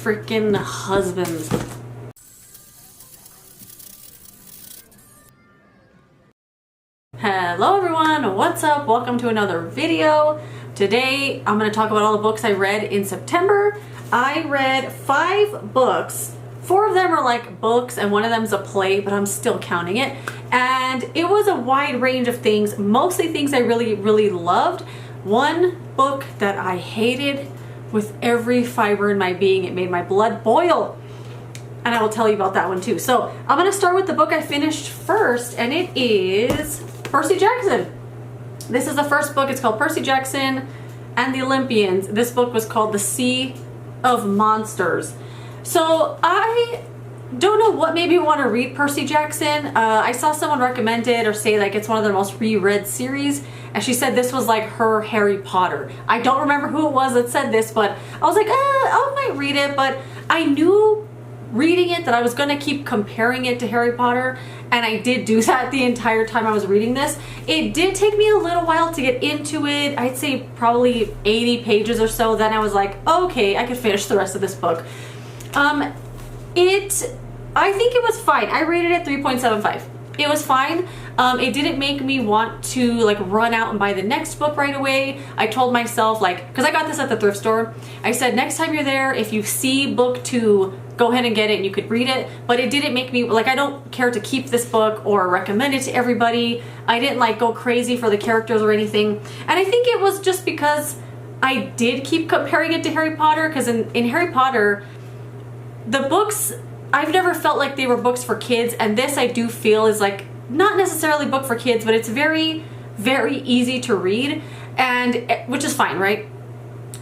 freaking husbands. Hello everyone, what's up? Welcome to another video. Today I'm going to talk about all the books I read in September. I read 5 books. 4 of them are like books and one of them is a play, but I'm still counting it. And it was a wide range of things, mostly things I really loved. One book that I hated with every fiber in my being. It made my blood boil. And I will tell you about that one too. So I'm going to start with the book I finished first, and it is Percy Jackson. This is the first book. It's called Percy Jackson and the Olympians. This book was called The Sea of Monsters. So I don't know what made me want to read Percy Jackson. I saw someone recommend it or say like it's one of their most reread series, and she said this was like her Harry Potter. I don't remember who it was that said this, but I was like, I might read it, but I knew reading it that I was going to keep comparing it to Harry Potter, and I did do that the entire time I was reading this. It did take me a little while to get into it. I'd say probably 80 pages or so. Then I was like, okay, I could finish the rest of this book. I think it was fine. I rated it 3.75. It was fine. It didn't make me want to like run out and buy the next book right away. I told myself, like, because I got this at the thrift store, I said next time you're there, if you see book 2, go ahead and get it and you could read it. But it didn't make me, like, I don't care to keep this book or recommend it to everybody. I didn't like go crazy for the characters or anything. And I think it was just because I did keep comparing it to Harry Potter, because in Harry Potter, the books, I've never felt like they were books for kids, and this I do feel is like not necessarily a book for kids, but it's very easy to read, and which is fine, right?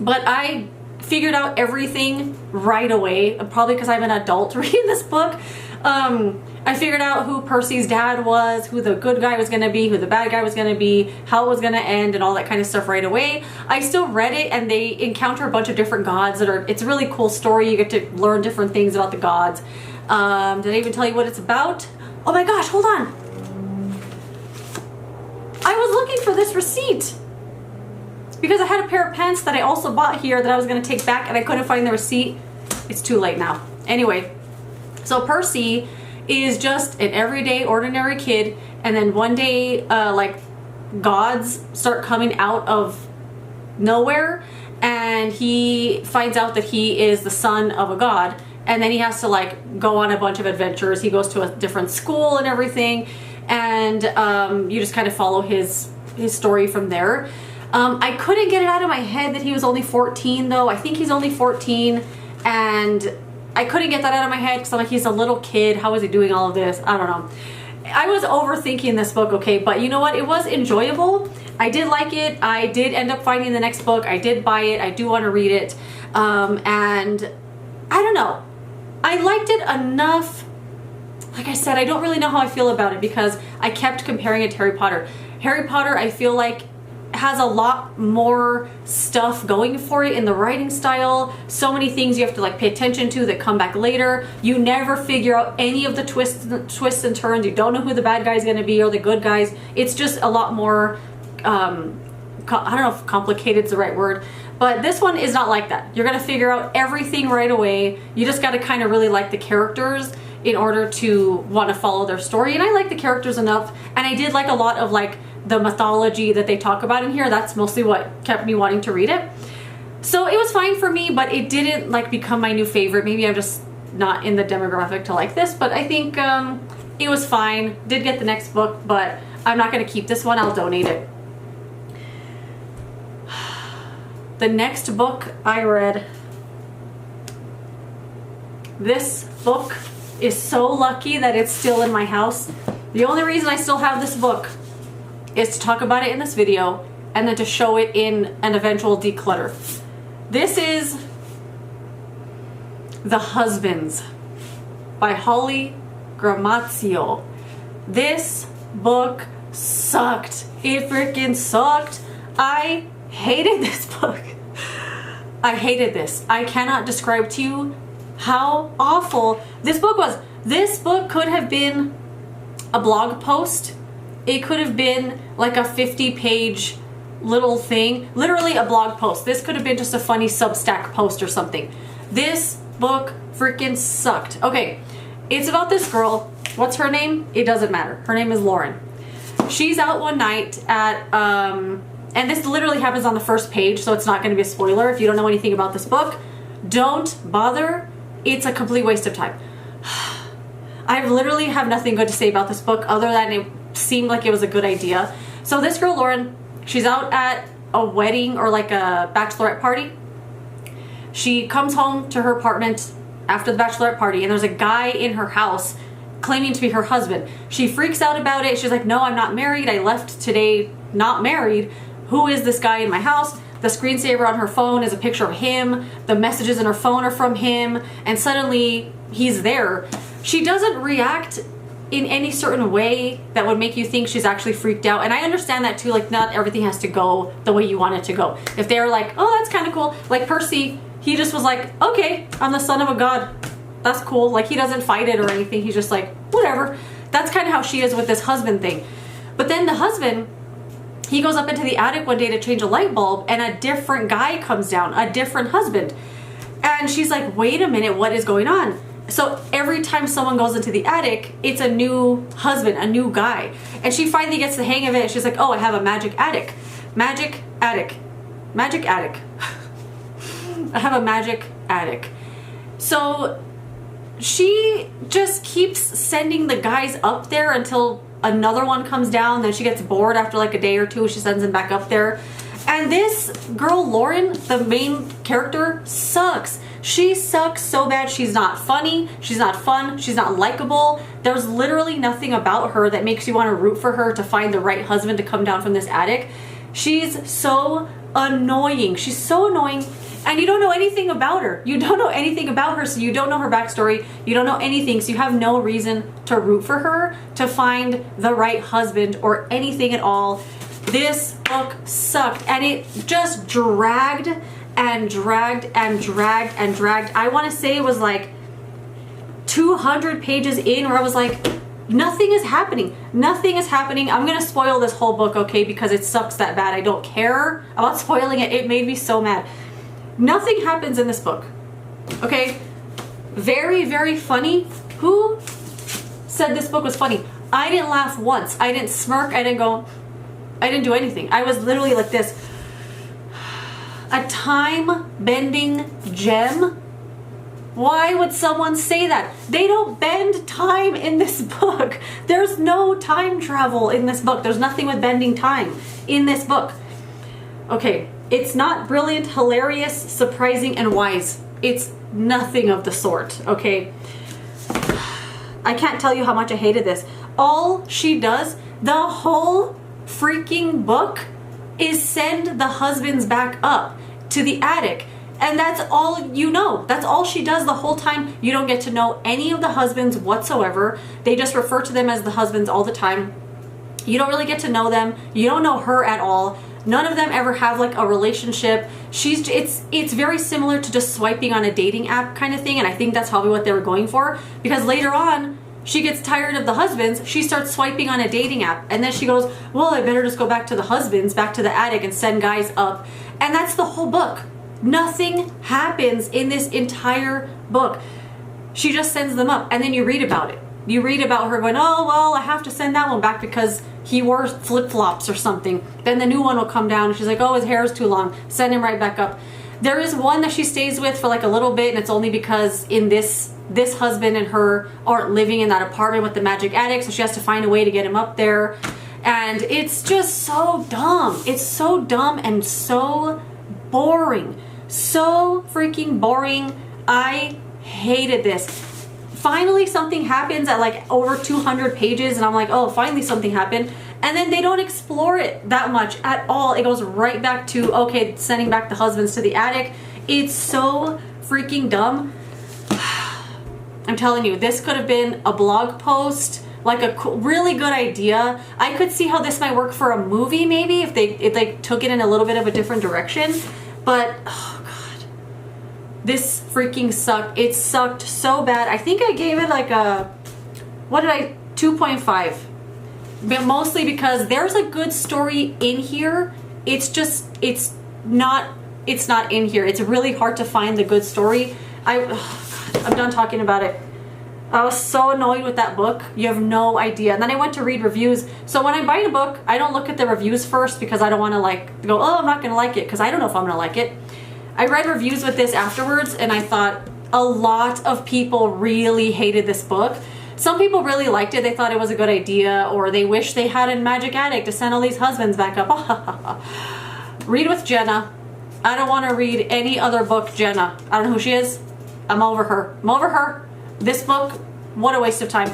But I figured out everything right away, probably because I'm an adult reading this book. I figured out who Percy's dad was, who the good guy was going to be, who the bad guy was going to be, how it was going to end, and all that kind of stuff right away. I still read it, and they encounter a bunch of different gods that are, it's a really cool story. You get to learn different things about the gods. Did I even tell you what it's about? Oh my gosh, hold on. I was looking for this receipt because I had a pair of pants that I also bought here that I was going to take back, and I couldn't find the receipt. It's too late now. Anyway, so Percy is just an everyday ordinary kid, and then one day like gods start coming out of nowhere, and he finds out that he is the son of a god, and then he has to like go on a bunch of adventures. He goes to a different school and everything, and you just kind of follow his story from there. I couldn't get it out of my head that he was only 14 though. I think he's only 14, and I couldn't get that out of my head because I'm like, he's a little kid. How is he doing all of this? I don't know. I was overthinking this book, okay, but you know what? It was enjoyable. I did like it. I did end up finding the next book. I did buy it. I do want to read it. And I don't know. I liked it enough. Like I said, I don't really know how I feel about it because I kept comparing it to Harry Potter. Harry Potter, I feel like, has a lot more stuff going for it in the writing style. So many things you have to like pay attention to that come back later. You never figure out any of the twists and turns. You don't know who the bad guy is going to be or the good guys. It's just a lot more I don't know if complicated is the right word, but this one is not like that. You're going to figure out everything right away. You just got to kind of really like the characters in order to want to follow their story. And I like the characters enough, and I did like a lot of like the mythology that they talk about in here. That's mostly what kept me wanting to read it. So it was fine for me, but it didn't like become my new favorite. Maybe I'm just not in the demographic to like this, but I think it was fine. Did get the next book, but I'm not going to keep this one. I'll donate it. The next book I read, this book is so lucky that it's still in my house. The only reason I still have this book is to talk about it in this video and then to show it in an eventual declutter. This is The Husbands by Holly Gramazio. This book sucked. It freaking sucked. I hated this book. I hated this. I cannot describe to you how awful this book was. This book could have been a blog post. It could have been like a 50-page little thing. Literally a blog post. This could have been just a funny Substack post or something. This book freaking sucked. Okay, it's about this girl. What's her name? It doesn't matter. Her name is Lauren. She's out one night at, and this literally happens on the first page, so it's not going to be a spoiler. If you don't know anything about this book, don't bother. It's a complete waste of time. I literally have nothing good to say about this book other than it seemed like it was a good idea. So this girl, Lauren, she's out at a wedding or like a bachelorette party. She comes home to her apartment after the bachelorette party, and there's a guy in her house claiming to be her husband. She freaks out about it. She's like, no, I'm not married. I left today not married. Who is this guy in my house? The screensaver on her phone is a picture of him. The messages in her phone are from him. And suddenly he's there. She doesn't react in any certain way that would make you think she's actually freaked out. And I understand that too. Like, not everything has to go the way you want it to go. If they're like, oh, that's kind of cool. Like Percy, he just was like, okay, I'm the son of a god. That's cool. Like, he doesn't fight it or anything. He's just like, whatever. That's kind of how she is with this husband thing. But then the husband, he goes up into the attic one day to change a light bulb, and a different guy comes down, a different husband. And she's like, wait a minute, what is going on? So every time someone goes into the attic, it's a new husband, a new guy. And she finally gets the hang of it. She's like, oh, I have a magic attic. Magic attic. Magic attic. I have a magic attic. So she just keeps sending the guys up there until another one comes down. Then she gets bored after like a day or two. She sends him back up there. And this girl, Lauren, the main character, sucks. She sucks so bad. She's not funny. She's not fun. She's not likable. There's literally nothing about her that makes you want to root for her to find the right husband to come down from this attic. She's so annoying. She's so annoying. And you don't know anything about her. You don't know anything about her, so you don't know her backstory. You don't know anything, so you have no reason to root for her, to find the right husband or anything at all. This book sucked, and it just dragged and dragged and dragged and dragged. I want to say it was like 200 pages in where I was like, nothing is happening. Nothing is happening. I'm going to spoil this whole book, okay, because it sucks that bad. I don't care about spoiling it. It made me so mad. Nothing happens in this book, okay? Very, very funny. Who said this book was funny? I didn't laugh once. I didn't smirk. I didn't go, I didn't do anything. I was literally like this. A time-bending gem? Why would someone say that? They don't bend time in this book. There's no time travel in this book. There's nothing with bending time in this book. Okay. It's not brilliant, hilarious, surprising, and wise. It's nothing of the sort, okay? I can't tell you how much I hated this. All she does, the whole freaking book, is send the husbands back up to the attic. And that's all you know. That's all she does the whole time. You don't get to know any of the husbands whatsoever. They just refer to them as the husbands all the time. You don't really get to know them. You don't know her at all. None of them ever have like a relationship. It's very similar to just swiping on a dating app kind of thing, and I think that's probably what they were going for, because later on she gets tired of the husbands, she starts swiping on a dating app, and then she goes, well, I better just go back to the husbands, back to the attic, and send guys up. And that's the whole book. Nothing happens in this entire book. She just sends them up, and then you read about it. You read about her going, oh, well, I have to send that one back because he wore flip-flops or something. Then the new one will come down and she's like, oh, his hair is too long. Send him right back up. There is one that she stays with for like a little bit, and it's only because in this husband and her aren't living in that apartment with the magic attic, so she has to find a way to get him up there. And it's just so dumb. It's so dumb and so boring. So freaking boring. I hated this. Finally something happens at like over 200 pages, and I'm like, oh, finally something happened. And then they don't explore it that much at all. It goes right back to, okay, sending back the husbands to the attic. It's so freaking dumb. I'm telling you, this could have been a blog post, like a really good idea. I could see how this might work for a movie maybe if they took it in a little bit of a different direction. But oh god, this freaking sucked. It sucked so bad. I think I gave it like a 2.5. But mostly because there's a good story in here. It's not in here. It's really hard to find the good story. I'm done talking about it. I was so annoyed with that book. You have no idea. And then I went to read reviews. So when I'm buying a book, I don't look at the reviews first because I don't want to like go, oh, I'm not going to like it, because I don't know if I'm going to like it. I read reviews with this afterwards, and I thought a lot of people really hated this book. Some people really liked it. They thought it was a good idea, or they wish they had a magic attic to send all these husbands back up. Read with Jenna. I don't want to read any other book, Jenna. I don't know who she is. I'm over her. I'm over her. This book, what a waste of time.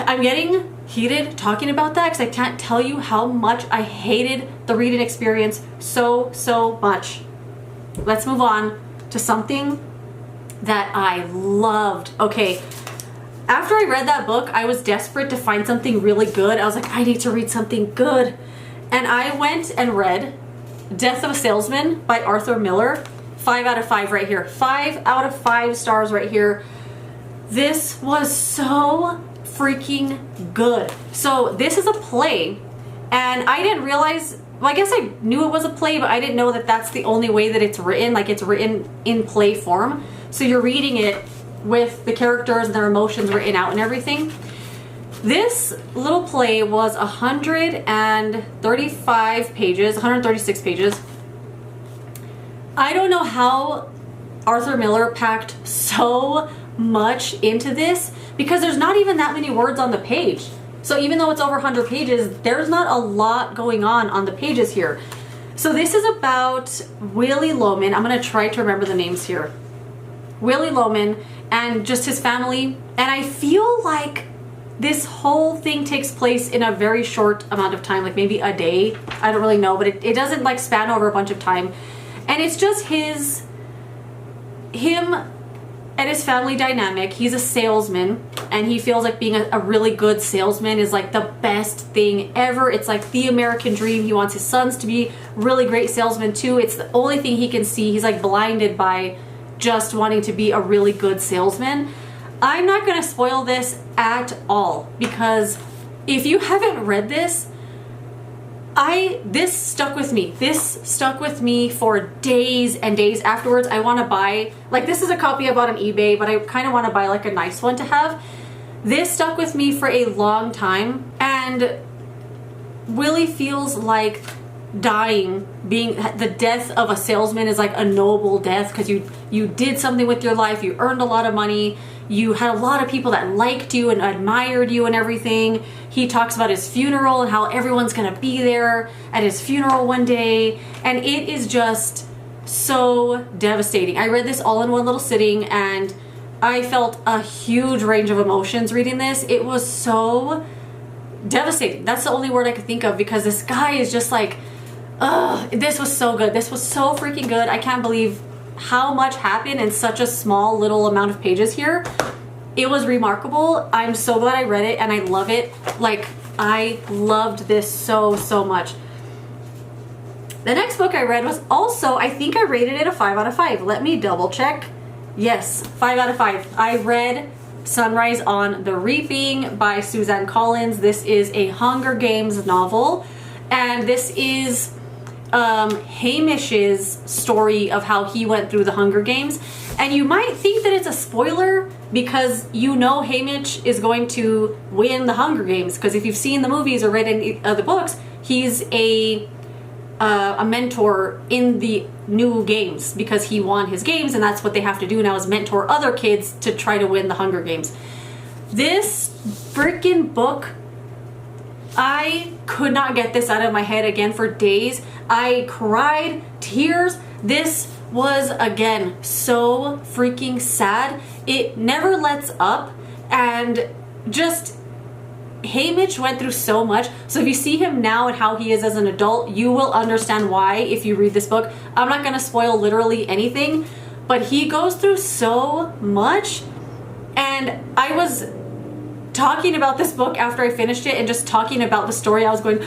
I'm getting heated talking about that because I can't tell you how much I hated the reading experience so much. Let's move on to something that I loved. Okay, after I read that book, I was desperate to find something really good. I was like, I need to read something good. And I went and read Death of a Salesman by Arthur Miller. 5 out of 5 right here. 5 out of 5 stars right here. This was so freaking good. So this is a play, and I didn't realize, well, I guess I knew it was a play, but I didn't know that that's the only way that it's written. Like, it's written in play form. So you're reading it with the characters and their emotions written out and everything. This little play was 135 pages, 136 pages. I don't know how Arthur Miller packed so much into this, because there's not even that many words on the page. So even though it's over 100 pages, there's not a lot going on the pages here. So this is about Willie Loman. I'm going to try to remember the names here. Willie Loman and just his family. And I feel like this whole thing takes place in a very short amount of time, like maybe a day. I don't really know, but it doesn't like span over a bunch of time. And it's just him and his family dynamic. He's a salesman, and he feels like being a really good salesman is like the best thing ever. It's like the American dream. He wants his sons to be really great salesmen too. It's the only thing he can see. He's like blinded by just wanting to be a really good salesman. I'm not going to spoil this at all, because if you haven't read this, this stuck with me. This stuck with me for days and days afterwards. I want to buy, like, this is a copy I bought on eBay, but I kind of want to buy like a nice one to have. This stuck with me for a long time, and Willie feels like dying, being the death of a salesman is like a noble death, because you did something with your life, you earned a lot of money, you had a lot of people that liked you and admired you and everything. He talks about his funeral and how everyone's gonna be there at his funeral one day, and it is just so devastating. I read this all in one little sitting, and I felt a huge range of emotions reading this. It was so devastating. That's the only word I could think of, because this guy is just like, ugh, this was so good. This was so freaking good. I can't believe how much happened in such a small little amount of pages here. It was remarkable. I'm so glad I read it, and I love it. Like, I loved this so much. The next book I read was also, I think I rated it a 5 out of 5. Let me double check. Yes, 5 out of 5. I read Sunrise on the Reaping by Suzanne Collins. This is a Hunger Games novel, and this is Hamish's story of how he went through the Hunger Games. And you might think that it's a spoiler, because you know Hamish is going to win the Hunger Games, because if you've seen the movies or read any of the books, he's a mentor in the new games, because he won his games, and that's what they have to do now, is mentor other kids to try to win the Hunger Games. This freaking book, I could not get this out of my head again for days. I cried tears. This was, again, so freaking sad. It never lets up, and just Hamish went through so much. So if you see him now and how he is as an adult, you will understand why if you read this book. I'm not going to spoil literally anything, but he goes through so much. And I was talking about this book after I finished it, and just talking about the story, I was going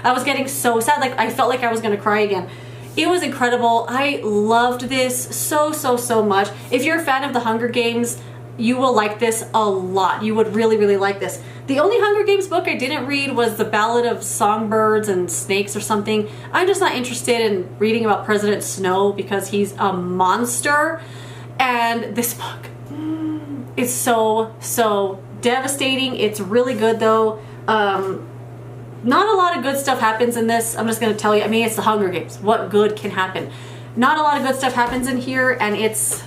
I was getting so sad. Like, I felt like I was going to cry again. It was incredible. I loved this so much. If you're a fan of the Hunger Games, you will like this a lot. You would really like this. The only Hunger Games book I didn't read was The Ballad of Songbirds and Snakes or something. I'm just not interested in reading about President Snow, because he's a monster. And this book is so devastating. It's really good though. Not a lot of good stuff happens in this. I'm just gonna tell you, I mean, it's the Hunger Games. What good can happen? Not a lot of good stuff happens in here, and it's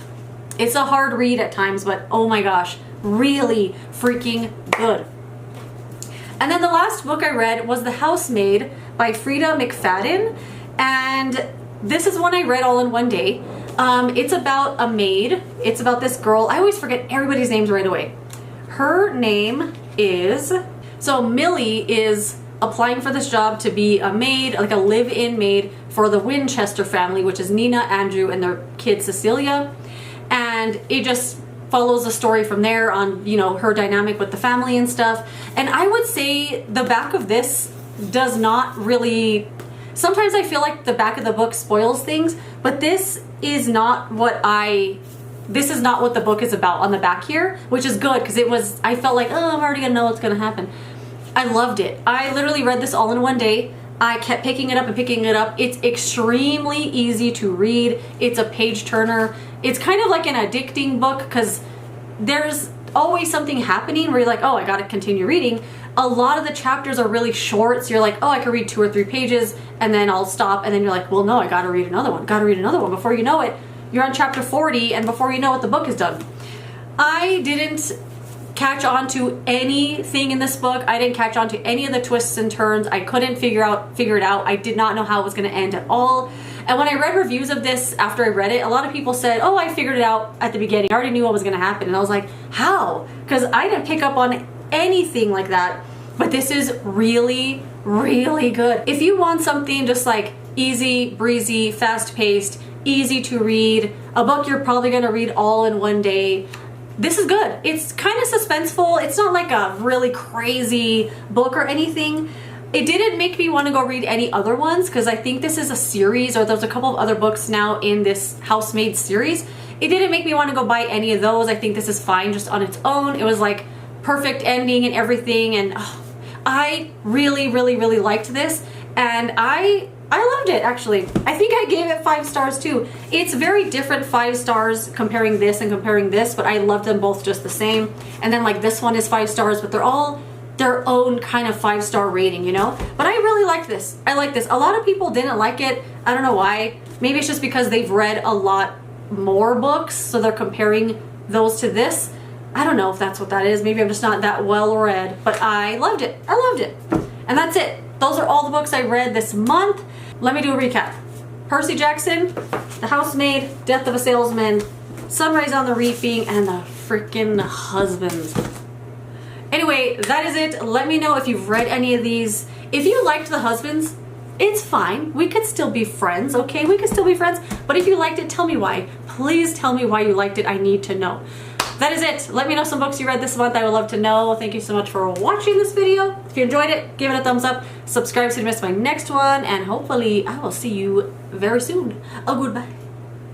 a hard read at times, but oh my gosh, really freaking good. And then the last book I read was The Housemaid by Frida McFadden, and this is one I read all in one day. It's about a maid. It's about this girl. I always forget everybody's names right away. Her name is... So Millie is applying for this job to be a maid, like a live-in maid for the Winchester family, which is Nina, Andrew, and their kid Cecilia. And it just follows the story from there on, you know, her dynamic with the family and stuff. And I would say the back of this does not really... Sometimes I feel like the back of the book spoils things, but this is not what the book is about on the back here, which is good because I felt like, oh, I'm already gonna know what's gonna happen. I loved it. I literally read this all in one day. I kept picking it up and picking it up. It's extremely easy to read. It's a page turner. It's kind of like an addicting book because there's always something happening where you're like, oh, I gotta continue reading. A lot of the chapters are really short, so you're like, oh, I could read 2 or 3 pages and then I'll stop, and then you're like, well, no, I gotta read another one. Gotta read another one. Before you know it, you're on chapter 40, and before you know it, the book is done. I didn't catch on to anything in this book. I didn't catch on to any of the twists and turns. I couldn't figure it out. I did not know how it was going to end at all. And when I read reviews of this after I read it, a lot of people said, oh, I figured it out at the beginning. I already knew what was going to happen. And I was like, how? Because I didn't pick up on anything like that. But this is really, really good. If you want something just like easy, breezy, fast-paced, easy to read, a book you're probably going to read all in one day, this is good. It's kind of suspenseful. It's not like a really crazy book or anything. It didn't make me want to go read any other ones because I think this is a series, or there's a couple of other books now in this Housemaid series. It didn't make me want to go buy any of those. I think this is fine just on its own. It was like perfect ending and everything, and I really, really, really liked this, and I loved it, actually. I think I gave it 5 stars too. It's very different 5 stars comparing this and comparing this, but I loved them both just the same. And then like this one is 5 stars, but they're all their own kind of 5-star rating, you know? But I really liked this. I like this. A lot of people didn't like it. I don't know why. Maybe it's just because they've read a lot more books, so they're comparing those to this. I don't know if that's what that is. Maybe I'm just not that well read, but I loved it. I loved it. And that's it. Those are all the books I read this month. Let me do a recap. Percy Jackson, The Housemaid, Death of a Salesman, Sunrise on the Reaping, and The Freaking Husbands. Anyway, that is it. Let me know if you've read any of these. If you liked The Husbands, it's fine. We could still be friends, okay? We could still be friends. But if you liked it, tell me why. Please tell me why you liked it. I need to know. That is it. Let me know some books you read this month. I would love to know. Thank you so much for watching this video. If you enjoyed it, give it a thumbs up. Subscribe so you don't miss my next one. And hopefully I will see you very soon. Oh, goodbye.